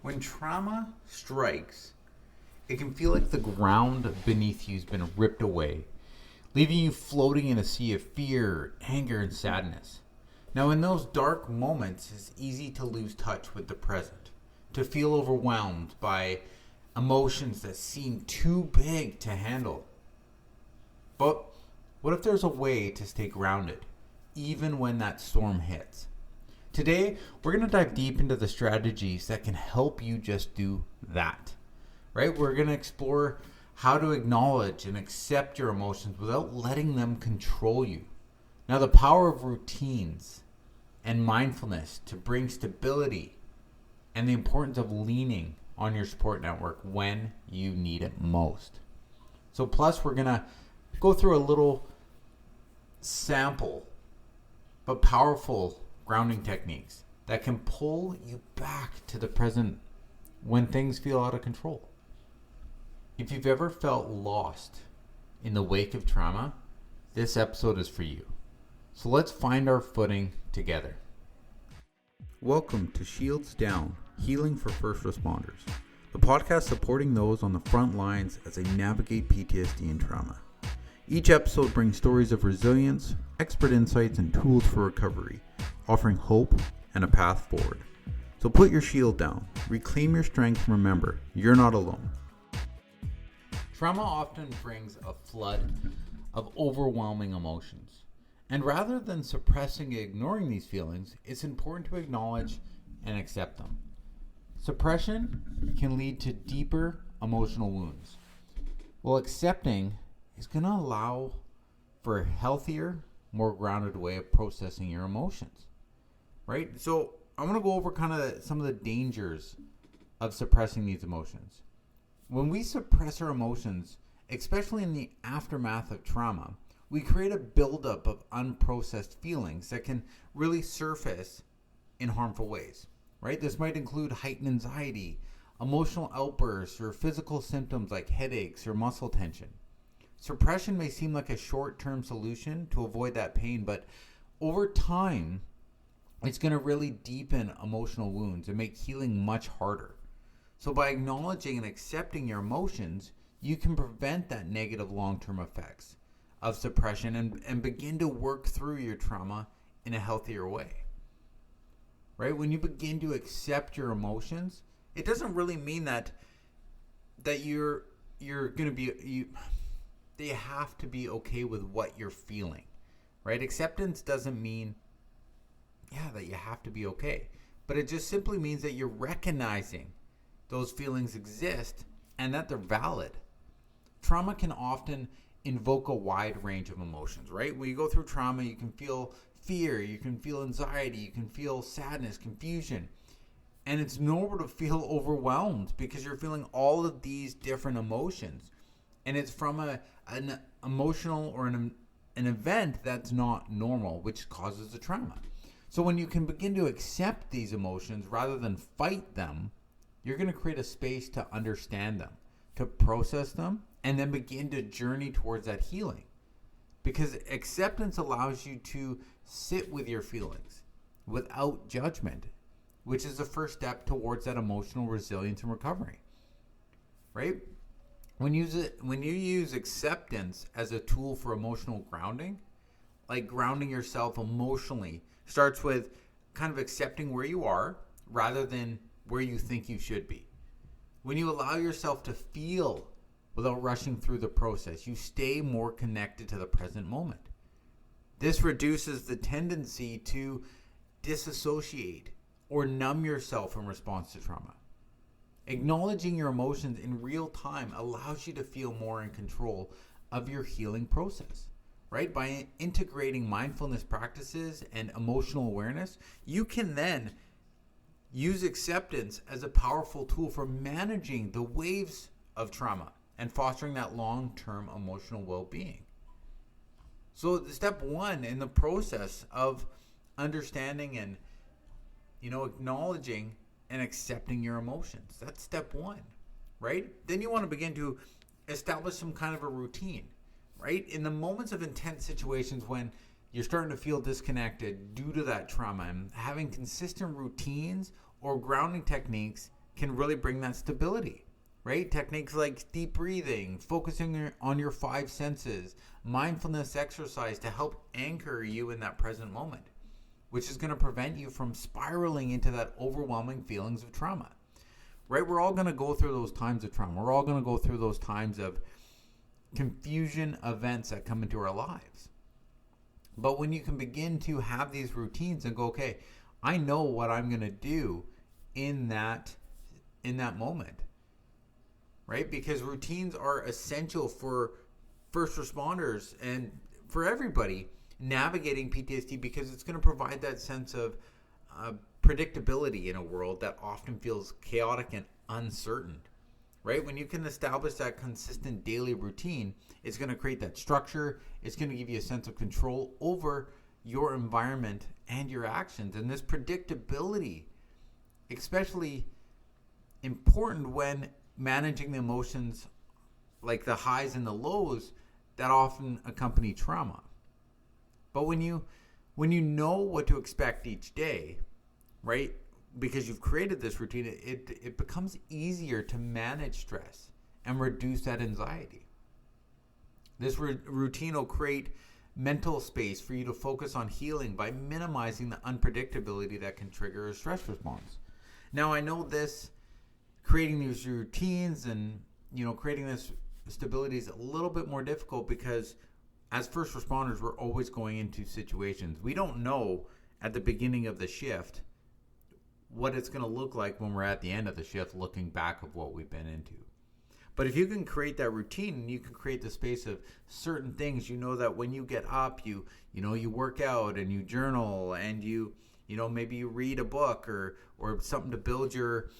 When trauma strikes, it can feel like the ground beneath you has been ripped away, leaving you floating in a sea of fear, anger, and sadness. Now, in those dark moments, it's easy to lose touch with the present, to feel overwhelmed by emotions that seem too big to handle. But what if there's a way to stay grounded, even when that storm hits? Today, we're going to dive deep into the strategies that can help you just do that. Right? We're going to explore how to acknowledge and accept your emotions without letting them control you. Now, the power of routines and mindfulness to bring stability, and the importance of leaning on your support network when you need it most. So plus, we're going to go through a little sample, but powerful grounding techniques that can pull you back to the present when things feel out of control. If you've ever felt lost in the wake of trauma, this episode is for you. So let's find our footing together. Welcome to Shields Down, Healing for First Responders, the podcast supporting those on the front lines as they navigate PTSD and trauma. Each episode brings stories of resilience, expert insights, and tools for recovery, offering hope and a path forward. So put your shield down, reclaim your strength, and remember, you're not alone. Trauma often brings a flood of overwhelming emotions. And rather than suppressing and ignoring these feelings, it's important to acknowledge and accept them. Suppression can lead to deeper emotional wounds, while accepting is going to allow for a healthier, more grounded way of processing your emotions. Right? So I want to go over kind of some of the dangers of suppressing these emotions. When we suppress our emotions, especially in the aftermath of trauma, we create a buildup of unprocessed feelings that can really surface in harmful ways. Right? This might include heightened anxiety, emotional outbursts, or physical symptoms like headaches or muscle tension. Suppression may seem like a short-term solution to avoid that pain, but over time, it's going to really deepen emotional wounds and make healing much harder. So by acknowledging and accepting your emotions, you can prevent that negative long-term effects of suppression and begin to work through your trauma in a healthier way. Right? When you begin to accept your emotions, it doesn't really mean that you're going to be that you have to be okay with what you're feeling. Right? Acceptance doesn't mean that you have to be okay. But it just simply means that you're recognizing those feelings exist and that they're valid. Trauma can often invoke a wide range of emotions, right? When you go through trauma, you can feel fear, you can feel anxiety, you can feel sadness, confusion. And it's normal to feel overwhelmed because you're feeling all of these different emotions. And it's from an emotional or an event that's not normal, which causes the trauma. So when you can begin to accept these emotions rather than fight them, you're going to create a space to understand them, to process them, and then begin to journey towards that healing. Because acceptance allows you to sit with your feelings without judgment, which is the first step towards that emotional resilience and recovery. Right? When you use acceptance as a tool for emotional grounding, like grounding yourself emotionally, starts with kind of accepting where you are rather than where you think you should be. When you allow yourself to feel without rushing through the process, you stay more connected to the present moment. This reduces the tendency to disassociate or numb yourself in response to trauma. Acknowledging your emotions in real time allows you to feel more in control of your healing process. Right? By integrating mindfulness practices and emotional awareness, you can then use acceptance as a powerful tool for managing the waves of trauma and fostering that long-term emotional well-being. So step one in the process of understanding and acknowledging and accepting your emotions. That's step one, right? Then you want to begin to establish some kind of a routine. Right? In the moments of intense situations when you're starting to feel disconnected due to that trauma, and having consistent routines or grounding techniques can really bring that stability, right? Techniques like deep breathing, focusing on your five senses, mindfulness exercise to help anchor you in that present moment, which is going to prevent you from spiraling into that overwhelming feelings of trauma, right? We're all going to go through those times of trauma. We're all going to go through those times of confusion events that come into our lives. But when you can begin to have these routines and go, okay, I know what I'm going to do in that moment, right? Because routines are essential for first responders and for everybody navigating PTSD, because it's going to provide that sense of predictability in a world that often feels chaotic and uncertain, right? When you can establish that consistent daily routine, it's going to create that structure. It's going to give you a sense of control over your environment and your actions. And this predictability, especially important when managing the emotions like the highs and the lows that often accompany trauma. But when you know what to expect each day, right, because you've created this routine, it becomes easier to manage stress and reduce that anxiety. This routine will create mental space for you to focus on healing by minimizing the unpredictability that can trigger a stress response. Now, I know creating these routines and creating this stability is a little bit more difficult because as first responders, we're always going into situations. We don't know at the beginning of the shift what it's going to look like when we're at the end of the shift, looking back of what we've been into. But if you can create that routine and you can create the space of certain things, that when you get up, you work out and you journal and maybe you read a book or something to build your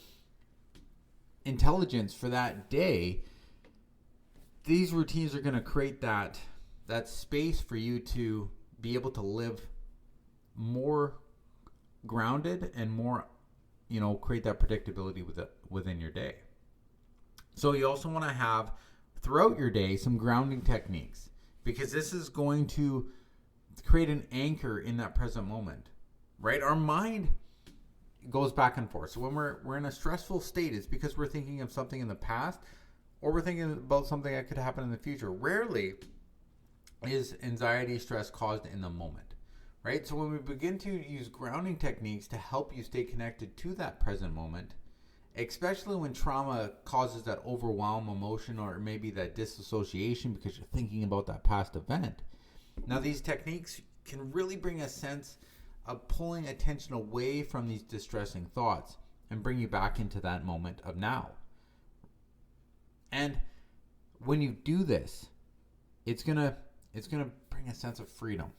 intelligence for that day. These routines are going to create that space for you to be able to live more grounded and more, create that predictability within your day. So you also want to have throughout your day some grounding techniques, because this is going to create an anchor in that present moment, right? Our mind goes back and forth. So when we're in a stressful state, it's because we're thinking of something in the past or we're thinking about something that could happen in the future. Rarely is anxiety, stress caused in the moment, right? So when we begin to use grounding techniques to help you stay connected to that present moment, especially when trauma causes that overwhelm emotion or maybe that disassociation because you're thinking about that past event. Now, these techniques can really bring a sense of pulling attention away from these distressing thoughts and bring you back into that moment of now. And when you do this, it's gonna bring a sense of freedom.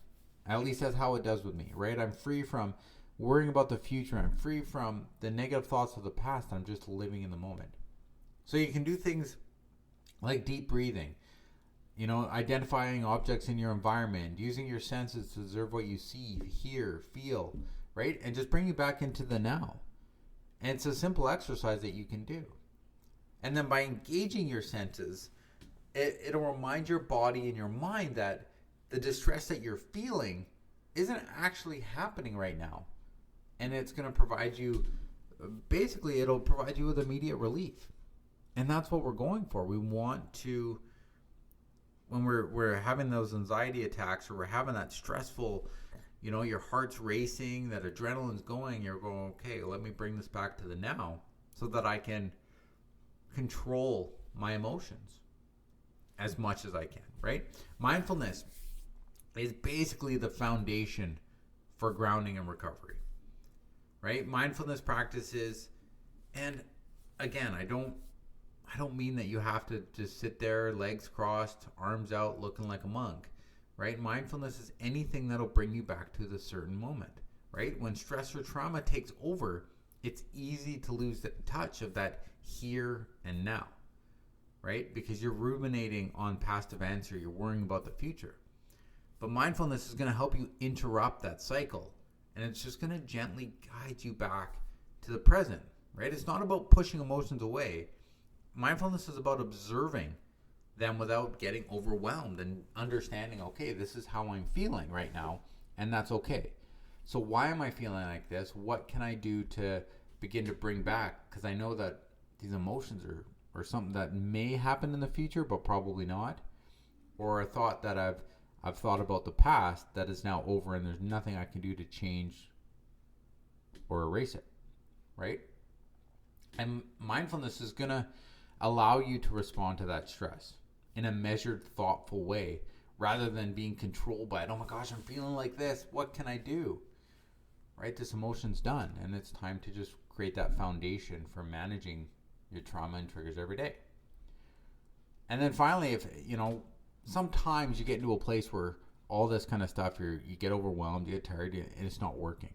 At least that's how it does with me, right? I'm free from worrying about the future. I'm free from the negative thoughts of the past. I'm just living in the moment. So you can do things like deep breathing, identifying objects in your environment, using your senses to observe what you see, hear, feel, right? And just bring you back into the now. And it's a simple exercise that you can do. And then by engaging your senses, it'll remind your body and your mind that the distress that you're feeling isn't actually happening right now. And it's going to provide you, it'll provide you with immediate relief. And that's what we're going for. We want to, when we're having those anxiety attacks or we're having that stressful, your heart's racing, that adrenaline's going, you're going, okay, let me bring this back to the now so that I can control my emotions as much as I can, right? Mindfulness is basically the foundation for grounding and recovery, right? Mindfulness practices, and again, I don't mean that you have to just sit there, legs crossed, arms out, looking like a monk, right? Mindfulness is anything that'll bring you back to the certain moment, right? When stress or trauma takes over, it's easy to lose the touch of that here and now, right? Because you're ruminating on past events or you're worrying about the future. But mindfulness is going to help you interrupt that cycle, and it's just going to gently guide you back to the present, right? It's not about pushing emotions away. Mindfulness is about observing them without getting overwhelmed and understanding, okay, this is how I'm feeling right now, and that's okay. So why am I feeling like this? What can I do to begin to bring back, because I know that these emotions are something that may happen in the future, but probably not, or a thought that I've thought about the past that is now over, and there's nothing I can do to change or erase it, right? And mindfulness is going to allow you to respond to that stress in a measured, thoughtful way, rather than being controlled by it. Oh my gosh, I'm feeling like this. What can I do? Right? This emotion's done, and it's time to just create that foundation for managing your trauma and triggers every day. And then finally, if sometimes you get into a place where all this kind of stuff, you get overwhelmed, you get tired, and it's not working.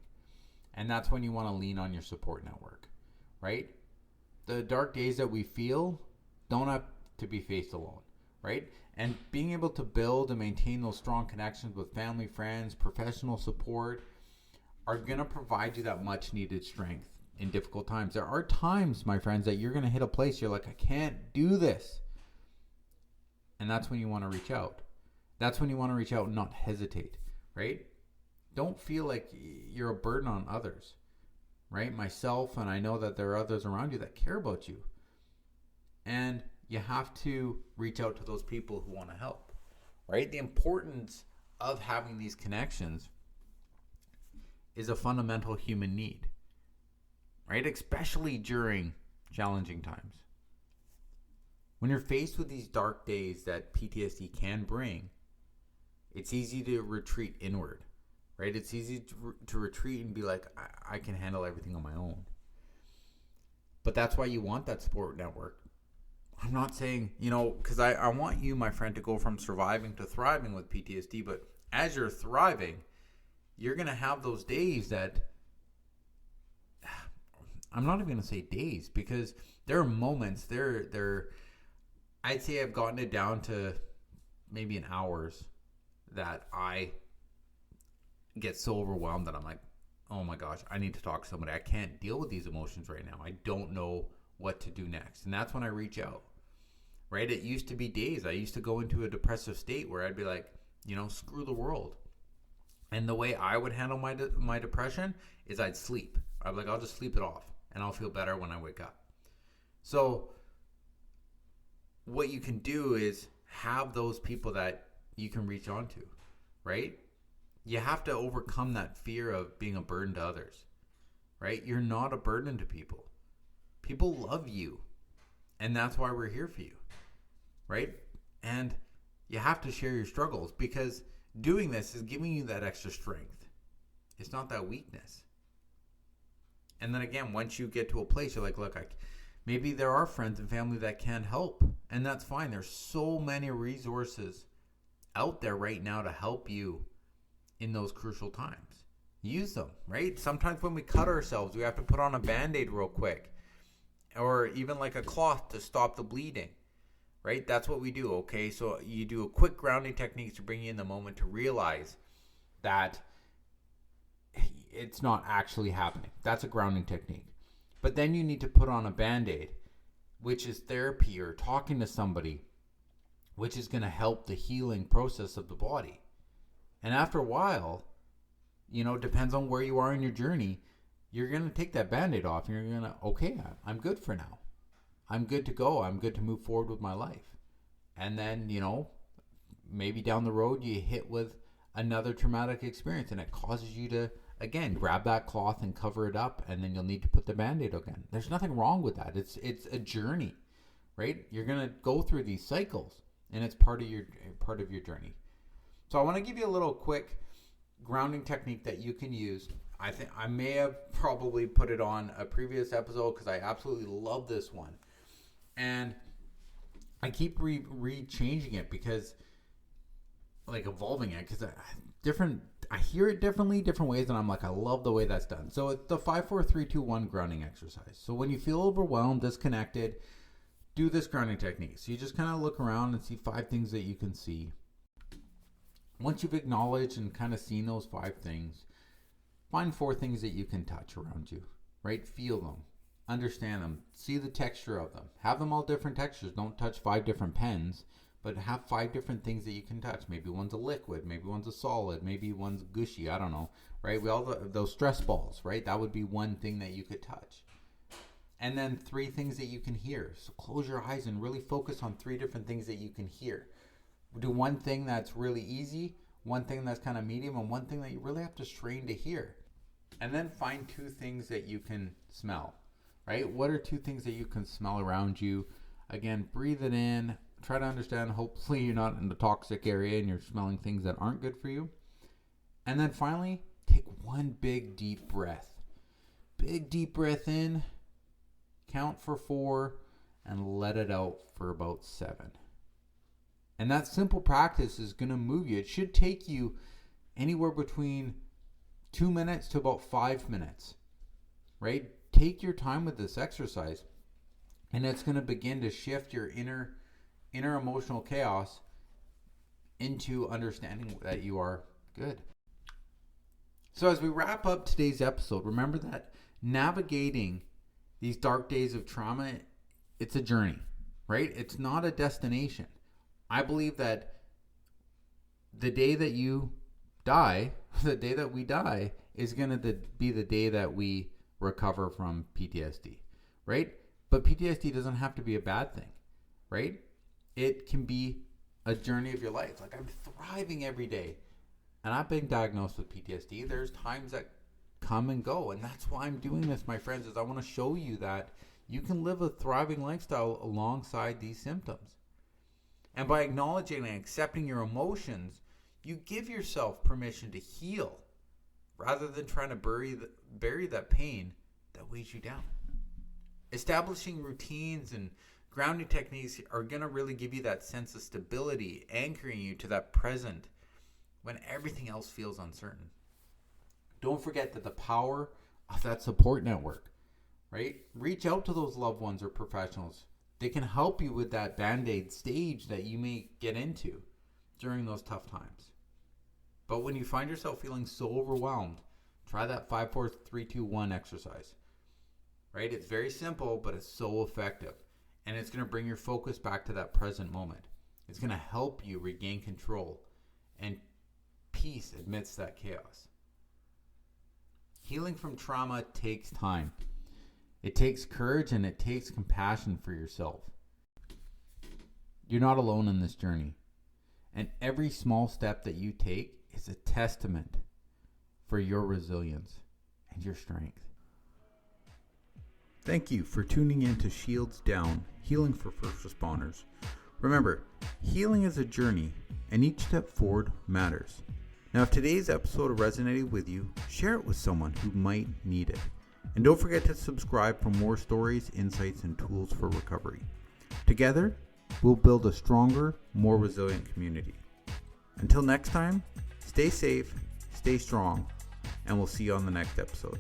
And that's when you want to lean on your support network, right? The dark days that we feel don't have to be faced alone, right? And being able to build and maintain those strong connections with family, friends, professional support are going to provide you that much needed strength in difficult times. There are times, my friends, that you're going to hit a place you're like, I can't do this. And that's when you want to reach out. That's when you want to reach out and not hesitate, right? Don't feel like you're a burden on others, right? Myself, and I know that there are others around you that care about you. And you have to reach out to those people who want to help, right? The importance of having these connections is a fundamental human need, right? Especially during challenging times. When you're faced with these dark days that PTSD can bring, it's easy to retreat inward, right? It's easy to retreat and be like, I can handle everything on my own. But that's why you want that support network. I'm not saying, because I want you, my friend, to go from surviving to thriving with PTSD. But as you're thriving, you're going to have those days that, I'm not even going to say days, because there are moments, I'd say I've gotten it down to maybe in hours that I get so overwhelmed that I'm like, oh my gosh, I need to talk to somebody. I can't deal with these emotions right now. I don't know what to do next. And that's when I reach out, right? It used to be days. I used to go into a depressive state where I'd be like, screw the world. And the way I would handle my depression is I'd sleep. I'd be like, I'll just sleep it off and I'll feel better when I wake up. So what you can do is have those people that you can reach on to, right? You have to overcome that fear of being a burden to others, right? You're not a burden to people. People love you, and that's why we're here for you, right? And you have to share your struggles, because doing this is giving you that extra strength. It's not that weakness. And then again, once you get to a place, you're like, look, maybe there are friends and family that can help, and that's fine. There's so many resources out there right now to help you in those crucial times. Use them, right? Sometimes when we cut ourselves, we have to put on a Band-Aid real quick, or even like a cloth to stop the bleeding, right? That's what we do, okay? So you do a quick grounding technique to bring you in the moment to realize that it's not actually happening. That's a grounding technique. But then you need to put on a Band-Aid, which is therapy or talking to somebody, which is going to help the healing process of the body. And after a while, depends on where you are in your journey, you're going to take that Band-Aid off and you're going to, okay, I'm good for now. I'm good to go. I'm good to move forward with my life. And then, maybe down the road you hit with another traumatic experience and it causes you to, again, grab that cloth and cover it up, and then you'll need to put the Band-Aid again. There's nothing wrong with that. It's a journey, right? You're going to go through these cycles, and it's part of your journey. So I want to give you a little quick grounding technique that you can use. I think I may have probably put it on a previous episode because I absolutely love this one. And I keep re-changing it because, like, evolving it, because I hear it differently, different ways, and I'm like, I love the way that's done. So it's the 5, 4, 3, 2, 1 grounding exercise. So when you feel overwhelmed, disconnected, do this grounding technique. So you just kind of look around and see 5 things that you can see. Once you've acknowledged and kind of seen those 5 things, find 4 things that you can touch around you, right? Feel them, understand them, see the texture of them. Have them all different textures. Don't touch 5 different pens, but have 5 different things that you can touch. Maybe one's a liquid, maybe one's a solid, maybe one's gushy, I don't know, right? We all those stress balls, right? That would be one thing that you could touch. And then 3 things that you can hear. So close your eyes and really focus on 3 different things that you can hear. Do one thing that's really easy, one thing that's kind of medium, and one thing that you really have to strain to hear. And then find 2 things that you can smell, right? What are 2 things that you can smell around you? Again, breathe it in. Try to understand, hopefully you're not in the toxic area and you're smelling things that aren't good for you. And then finally, take one big deep breath. Big deep breath in, count for 4, and let it out for about 7. And that simple practice is going to move you. It should take you anywhere between 2 minutes to about 5 minutes, right? Take your time with this exercise, and it's going to begin to shift your inner emotional chaos into understanding that you are good. So as we wrap up today's episode, remember that navigating these dark days of trauma, it's a journey, right? It's not a destination. I believe that the day that you die, the day that we die, is going to be the day that we recover from PTSD, right? But PTSD doesn't have to be a bad thing, right? It can be a journey of your life. Like, I'm thriving every day, and I've been diagnosed with PTSD. There's times that come and go, and that's why I'm doing this, my friends, is I want to show you that you can live a thriving lifestyle alongside these symptoms. And by acknowledging and accepting your emotions, you give yourself permission to heal rather than trying to bury that pain that weighs you down. Establishing routines and grounding techniques are going to really give you that sense of stability, anchoring you to that present when everything else feels uncertain. Don't forget that the power of that support network, right? Reach out to those loved ones or professionals. They can help you with that band-aid stage that you may get into during those tough times. But when you find yourself feeling so overwhelmed, try that 5-4-3-2-1 exercise, right? It's very simple, but it's so effective. And it's going to bring your focus back to that present moment. It's going to help you regain control and peace amidst that chaos. Healing from trauma takes time. It takes courage and it takes compassion for yourself. You're not alone in this journey. And every small step that you take is a testament for your resilience and your strength. Thank you for tuning in to Shields Down, Healing for First Responders. Remember, healing is a journey and each step forward matters. Now, if today's episode resonated with you, share it with someone who might need it. And don't forget to subscribe for more stories, insights, and tools for recovery. Together, we'll build a stronger, more resilient community. Until next time, stay safe, stay strong, and we'll see you on the next episode.